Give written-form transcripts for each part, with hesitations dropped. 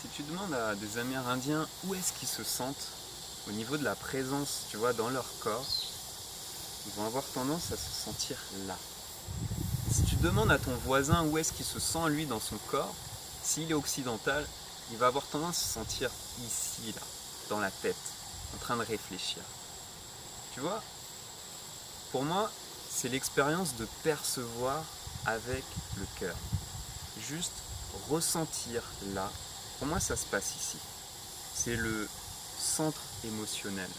Si tu demandes à des Amérindiens où est-ce qu'ils se sentent au niveau de la présence, tu vois, dans leur corps, ils vont avoir tendance à se sentir là. Si tu demandes à ton voisin où est-ce qu'il se sent lui dans son corps, s'il est occidental, il va avoir tendance à se sentir ici, là, dans la tête, en train de réfléchir. Tu vois, pour moi, c'est l'expérience de percevoir avec le cœur. Juste ressentir là. Pour moi, ça se passe ici. C'est le centre émotionnel.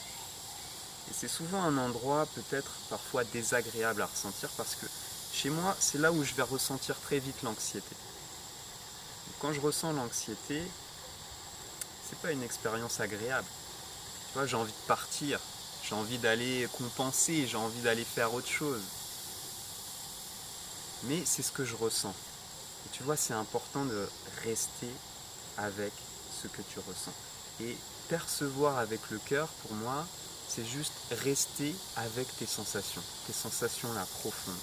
Et c'est souvent un endroit peut-être parfois désagréable à ressentir parce que chez moi, c'est là où je vais ressentir très vite l'anxiété. Quand je ressens l'anxiété, c'est pas une expérience agréable. Tu vois, j'ai envie de partir, j'ai envie d'aller compenser, j'ai envie d'aller faire autre chose. Mais c'est ce que je ressens. Et tu vois, c'est important de rester avec ce que tu ressens. Et percevoir avec le cœur, pour moi, c'est juste rester avec tes sensations là profondes.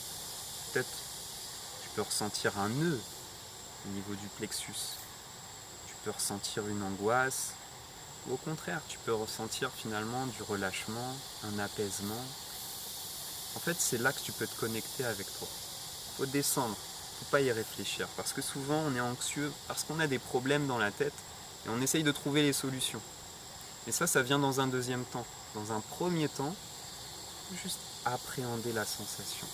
Peut-être tu peux ressentir un nœud au niveau du plexus, tu peux ressentir une angoisse, ou au contraire, tu peux ressentir finalement du relâchement, un apaisement. En fait, c'est là que tu peux te connecter avec toi. Il faut descendre, il ne faut pas y réfléchir, parce que souvent on est anxieux, parce qu'on a des problèmes dans la tête, et on essaye de trouver les solutions. Et ça vient dans un deuxième temps. Dans un premier temps, juste appréhender la sensation.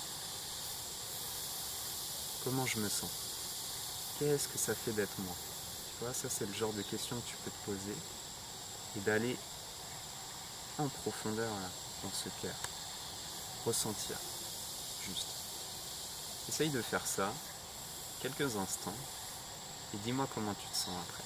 Comment je me sens? Qu'est-ce que ça fait d'être moi? Tu vois, ça c'est le genre de questions que tu peux te poser et d'aller en profondeur là, dans ce cœur. Ressentir, juste. Essaye de faire ça quelques instants et dis-moi comment tu te sens après.